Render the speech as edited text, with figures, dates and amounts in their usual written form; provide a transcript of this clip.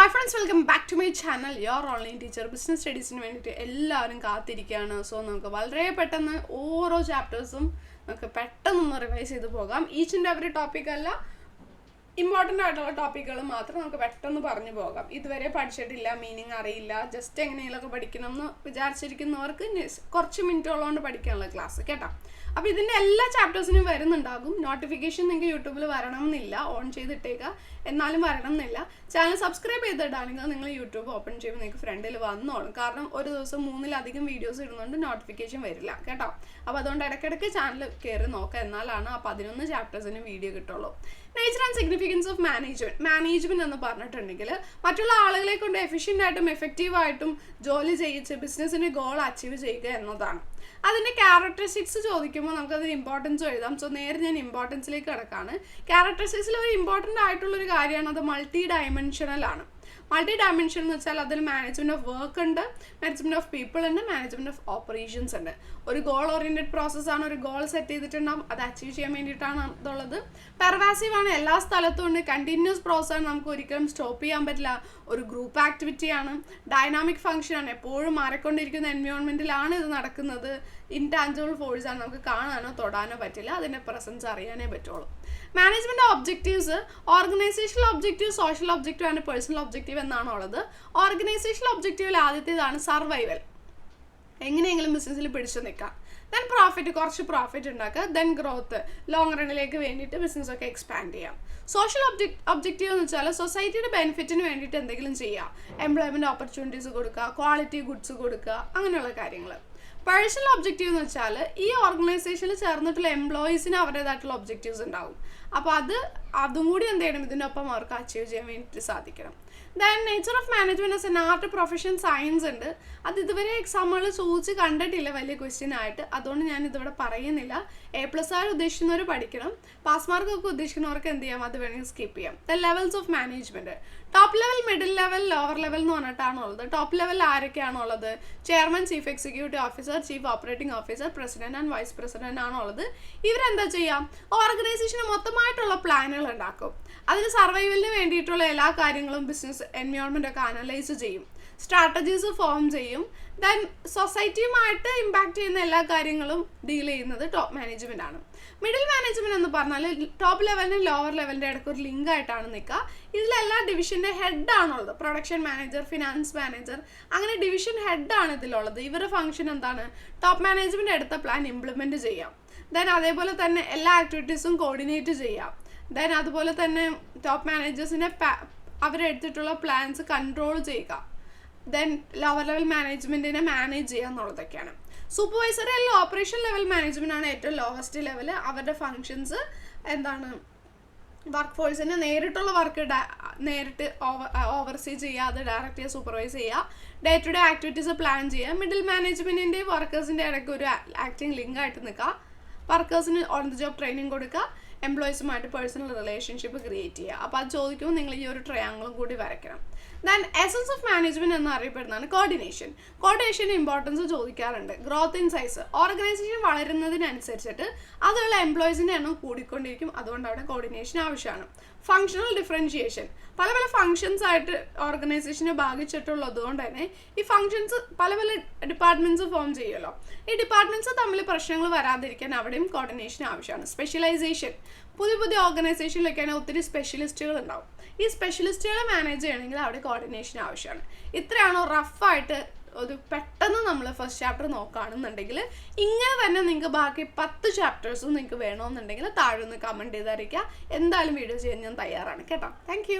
Hi friends, welcome back to my channel. Your online teacher business studies ന് വേണ്ടിയിട്ട് എല്ലാവരും കാത്തിരിക്കുകയാണ്. സോ നമുക്ക് വളരെ പെട്ടെന്ന് ഓരോ ചാപ്റ്റേഴ്സും നമുക്ക് പെട്ടെന്ന് റിവൈസ് ചെയ്ത് പോകാം. ഈച്ച് ആൻഡ് എവറി ടോപ്പിക് അല്ല, ഇമ്പോർട്ടൻ്റ് ആയിട്ടുള്ള ടോപ്പിക്കുകൾ മാത്രം നമുക്ക് പെട്ടെന്ന് പറഞ്ഞു പോകാം. ഇതുവരെ പഠിച്ചിട്ടില്ല, മീനിങ് അറിയില്ല, ജസ്റ്റ് എങ്ങനെയെങ്കിലുമൊക്കെ പഠിക്കണം എന്ന് വിചാരിച്ചിരിക്കുന്നവർക്ക് കുറച്ച് മിനിറ്റുള്ളതുകൊണ്ട് പഠിക്കാനുള്ള ക്ലാസ് കേട്ടോ. അപ്പോൾ ഇതിൻ്റെ എല്ലാ ചാപ്റ്റേഴ്സിനും വരുന്നുണ്ടാകും. നോട്ടിഫിക്കേഷൻ നിങ്ങൾക്ക് യൂട്യൂബിൽ വരണം എന്നില്ല, ഓൺ ചെയ്തിട്ടേക്കുക, എന്നാലും വരണം എന്നില്ല. ചാനൽ സബ്സ്ക്രൈബ് ചെയ്തിട്ടാണെങ്കിൽ നിങ്ങൾ യൂട്യൂബ് ഓപ്പൺ ചെയ്യുമ്പോൾ നിങ്ങൾക്ക് ഫ്രണ്ടിൽ വന്നോളും. കാരണം ഒരു ദിവസം 3-ലധികം വീഡിയോസ് ഇടുന്നുണ്ട്, നോട്ടിഫിക്കേഷൻ വരില്ല കേട്ടോ. അപ്പോൾ അതുകൊണ്ട് ഇടയ്ക്കിടയ്ക്ക് ചാനൽ കയറി നോക്കുക, എന്നാലാണ് ആ 11 ചാപ്റ്റേഴ്സിന് വീഡിയോ കിട്ടുള്ളൂ. Nature and significance of management എന്ന് പറഞ്ഞിട്ടുണ്ടെങ്കിൽ മറ്റുള്ള ആളുകളെ കൊണ്ട് എഫിഷ്യൻ്റായിട്ടും എഫക്റ്റീവായിട്ടും ജോലി ചെയ്യിച്ച് ബിസിനസ്സിൻ്റെ ഗോൾ അച്ചീവ് ചെയ്യുക എന്നതാണ്. അതിൻ്റെ ക്യാരക്ടറിസ്റ്റിക്സ് ചോദിക്കുമ്പോൾ നമുക്കതിന് ഇമ്പോർട്ടൻസ് എഴുതാം. സോ നേരെ ഞാൻ ഇമ്പോർട്ടൻസിലേക്ക് കിടക്കാണ്. ക്യാരക്ടറിസ്റ്റിക്സിൽ ഒരു ഇമ്പോർട്ടൻ്റ് ആയിട്ടുള്ളൊരു കാര്യമാണ്, അത് മൾട്ടി ഡയമെൻഷണൽ ആണ്. മൾട്ടി ഡയമെൻഷൻ എന്ന് വെച്ചാൽ അതിൽ മാനേജ്മെൻറ്റ് ഓഫ് വർക്ക് ഉണ്ട്, മാനേജ്മെൻറ്റ് ഓഫ് പീപ്പിൾ ഉണ്ട്, മാനേജ്മെൻറ്റ് ഓഫ് ഓപ്പറേഷൻസ് ഉണ്ട്. ഒരു ഗോൾ ഓറിയൻറ്റഡ് പ്രോസസ്സാണ്. ഒരു ഗോൾ സെറ്റ് ചെയ്തിട്ടുണ്ടാകും, അത് അച്ചീവ് ചെയ്യാൻ വേണ്ടിയിട്ടാണ് അതുള്ളത്. പെർവാസീവ് ആണ്, എല്ലാ സ്ഥലത്തും ഉണ്ട്. കണ്ടിന്യൂസ് പ്രോസസ്സാണ്, നമുക്ക് ഒരിക്കലും സ്റ്റോപ്പ് ചെയ്യാൻ പറ്റില്ല. ഒരു ഗ്രൂപ്പ് ആക്ടിവിറ്റിയാണ്. ഡൈനാമിക് ഫംഗ്ഷനാണ്, എപ്പോഴും മാറിക്കൊണ്ടിരിക്കുന്ന എൻവയോൺമെൻറ്റിലാണ് ഇത് നടക്കുന്നത്. ഇൻടാഞ്ചിബിൾ ഫോഴ്സാണ്, നമുക്ക് കാണാനോ തൊടാനോ പറ്റില്ല, അതിൻ്റെ പ്രസൻസ് അറിയാനേ പറ്റുള്ളൂ. Management objectives organisational objective, social objective and personal objective എന്നാണ് ഉള്ളത്. ഓർഗനൈസേഷണൽ ഒബ്ജക്റ്റീവിൽ ആദ്യത്തേതാണ് സർവൈവൽ, എങ്ങനെയെങ്കിലും ബിസിനസ്സിൽ പിടിച്ചു നിൽക്കാം. ദെൻ പ്രോഫിറ്റ്, കുറച്ച് പ്രോഫിറ്റ് ഉണ്ടാക്കുക. ദെൻ ഗ്രോത്ത്, ലോങ് റണ്ണിലേക്ക് വേണ്ടിയിട്ട് ബിസിനസ്സൊക്കെ എക്സ്പാൻഡ് ചെയ്യാം. സോഷ്യൽ ഒബ്ജക്റ്റീവ് എന്ന് വെച്ചാൽ സൊസൈറ്റിയുടെ ബെനിഫിറ്റിന് വേണ്ടിയിട്ട് എന്തെങ്കിലും ചെയ്യുക, എംപ്ലോയ്മെൻറ്റ് ഓപ്പർച്യൂണിറ്റീസ് കൊടുക്കുക, ക്വാളിറ്റി ഗുഡ്സ് കൊടുക്കുക, അങ്ങനെയുള്ള കാര്യങ്ങൾ. പേഴ്സണൽ ഒബ്ജക്റ്റീവ് എന്ന് വെച്ചാൽ ഈ ഓർഗനൈസേഷനിൽ ചേർന്നിട്ടുള്ള എംപ്ലോയീസിന് അവരുടേതായിട്ടുള്ള ഒബ്ജക്റ്റീവ്സ് ഉണ്ടാവും. അപ്പോൾ അതും കൂടി എന്ത് ചെയ്യണം, ഇതിൻ്റെ ഒപ്പം അവർക്ക് അച്ചീവ് ചെയ്യാൻ വേണ്ടിയിട്ട് സാധിക്കണം. Then nature of management as an art, profession, science ഉണ്ട്. അത് ഇതുവരെ എക്സാമുകളിൽ ചോദിച്ച് കണ്ടിട്ടില്ല വലിയ ക്വസ്റ്റ്യൻ ആയിട്ട്, അതുകൊണ്ട് ഞാൻ ഇതിവിടെ പറയുന്നില്ല. A+R ഉദ്ദേശിക്കുന്നവർ പഠിക്കണം, പാസ് മാർക്കൊക്കെ ഉദ്ദേശിക്കുന്നവർക്ക് എന്ത് ചെയ്യാം, അത് വേണമെങ്കിൽ സ്കിപ്പ് ചെയ്യാം. The levels of management, top level, middle level, lower level എന്ന് പറഞ്ഞിട്ടാണ് ഉള്ളത്. ടോപ്പ് ലെവലിൽ ആരൊക്കെയാണുള്ളത്? Chairman, chief executive officer, chief operating officer, president and vice president ആണുള്ളത്. ഇവരെന്താ ചെയ്യാം, ഓർഗനൈസേഷന് മൊത്തമായിട്ടുള്ള പ്ലാനുകൾ ഉണ്ടാക്കും. അതിന് സർവൈവലിന് വേണ്ടിയിട്ടുള്ള എല്ലാ കാര്യങ്ങളും ബിസിനസ് എൻവയോൺമെൻ്റ് ഒക്കെ അനലൈസ് ചെയ്യും, സ്ട്രാറ്റജീസ് ഫോം ചെയ്യും. ദെൻ സൊസൈറ്റിയുമായിട്ട് ഇമ്പാക്റ്റ് ചെയ്യുന്ന എല്ലാ കാര്യങ്ങളും ഡീൽ ചെയ്യുന്നത് ടോപ്പ് മാനേജ്മെൻ്റ് ആണ്. മിഡിൽ മാനേജ്മെൻറ്റ് എന്ന് പറഞ്ഞാൽ ടോപ്പ് ലെവലിനും ലോവർ ലെവലിൻ്റെ ഇടയ്ക്ക് ഒരു ലിങ്ക് ആയിട്ടാണ് നിൽക്കുക. ഇതിലെല്ലാ ഡിവിഷൻ്റെ ഹെഡാണുള്ളത്. പ്രൊഡക്ഷൻ മാനേജർ, ഫിനാൻസ് മാനേജർ, അങ്ങനെ ഡിവിഷൻ ഹെഡാണ് ഇതിലുള്ളത്. ഇവരുടെ ഫംഗ്ഷൻ എന്താണ്, ടോപ്പ് മാനേജ്മെൻറ്റ് എടുത്ത പ്ലാൻ ഇംപ്ലിമെൻറ്റ് ചെയ്യാം. ദെൻ അതേപോലെ തന്നെ എല്ലാ ആക്ടിവിറ്റീസും കോർഡിനേറ്റ് ചെയ്യാം. ദെൻ അതുപോലെ തന്നെ ടോപ്പ് മാനേജേഴ്സിനെ അവരെടുത്തിട്ടുള്ള പ്ലാൻസ് കൺട്രോൾ ചെയ്യുക. ദെൻ ലോവർ ലെവൽ മാനേജ്മെൻറ്റിനെ മാനേജ് ചെയ്യുക എന്നുള്ളതൊക്കെയാണ്. സൂപ്പർവൈസറി അല്ലെങ്കിൽ ഓപ്പറേഷൻ ലെവൽ മാനേജ്മെൻ്റ് ആണ് ഏറ്റവും ലോവസ്റ്റ് ലെവൽ. അവരുടെ ഫങ്ഷൻസ് എന്താണ്, വർക്ക് ഫോഴ്സിന് നേരിട്ടുള്ള വർക്ക് നേരിട്ട് ഓവർസീ ചെയ്യുക, അത് ഡയറക്റ്റ് ചെയ്യുക, സൂപ്പർവൈസ് ചെയ്യുക, day to day activities plan ചെയ്യുക. മിഡിൽ മാനേജ്മെൻറ്റിൻ്റെയും വർക്കേഴ്സിൻ്റെ ഇടയ്ക്ക് ഒരു ആക്ടിങ് ലിങ്ക് ആയിട്ട് നിൽക്കുക. വർക്കേഴ്സിന് ഓൺ ദി ജോബ് ട്രെയിനിങ് കൊടുക്കുക, എംപ്ലോയീസുമായിട്ട് പേഴ്സണൽ റിലേഷൻഷിപ്പ് ക്രിയേറ്റ് ചെയ്യുക. അപ്പോൾ അത് ചോദിക്കുമ്പോൾ നിങ്ങൾ ഈ ഒരു ട്രയാങ്കിളും കൂടി വരയ്ക്കണം. ദെൻ എസൻസ് ഓഫ് മാനേജ്മെൻറ്റ് എന്ന് അറിയപ്പെടുന്നതാണ് കോർഡിനേഷൻ. കോർഡിനേഷൻ്റെ ഇമ്പോർട്ടൻസ് ചോദിക്കാറുണ്ട്. ഗ്രോത്ത് ഇൻ സൈസ്, ഓർഗനൈസേഷൻ വളരുന്നതിനനുസരിച്ചിട്ട് അതുള്ള എംപ്ലോയീസിൻ്റെ എണ്ണം കൂടിക്കൊണ്ടിരിക്കും, അതുകൊണ്ട് അവിടെ കോർഡിനേഷൻ ആവശ്യമാണ്. ഫങ്ഷണൽ ഡിഫറൻഷിയേഷൻ, പല പല ഫങ്ഷൻസ് ആയിട്ട് ഓർഗനൈസേഷനെ ഭാഗിച്ചിട്ടുള്ളത് കൊണ്ട് തന്നെ ഈ ഫങ്ഷൻസ് പല പല ഡിപ്പാർട്ട്മെൻറ്റ്സ് ഫോം ചെയ്യുമല്ലോ. ഈ ഡിപ്പാർട്ട്മെൻറ്റ്സ് തമ്മിൽ പ്രശ്നങ്ങൾ വരാതിരിക്കാൻ അവിടെയും കോർഡിനേഷൻ ആവശ്യമാണ്. സ്പെഷ്യലൈസേഷൻ, പുതിയ ഓർഗനൈസേഷനിലൊക്കെയാണ് ഒത്തിരി സ്പെഷ്യലിസ്റ്റുകൾ ഉണ്ടാവും. ഈ സ്പെഷ്യലിസ്റ്റുകളെ മാനേജ് ചെയ്യണമെങ്കിൽ അവിടെ കോർഡിനേഷൻ ആവശ്യമാണ്. ഇത്രയാണോ റഫായിട്ട് ഒരു പെട്ടെന്ന് നമ്മൾ ഫസ്റ്റ് ചാപ്റ്റർ നോക്കുകയാണെന്നുണ്ടെങ്കിൽ. ഇങ്ങനെ തന്നെ നിങ്ങൾക്ക് ബാക്കി 10 ചാപ്റ്റേഴ്സും നിങ്ങൾക്ക് വേണമെന്നുണ്ടെങ്കിൽ താഴെ ഒന്ന് കമൻറ്റ് ചെയ്തറിയിക്കുക. എന്തായാലും വീഡിയോ ചെയ്യാൻ ഞാൻ തയ്യാറാണ് കേട്ടോ. താങ്ക്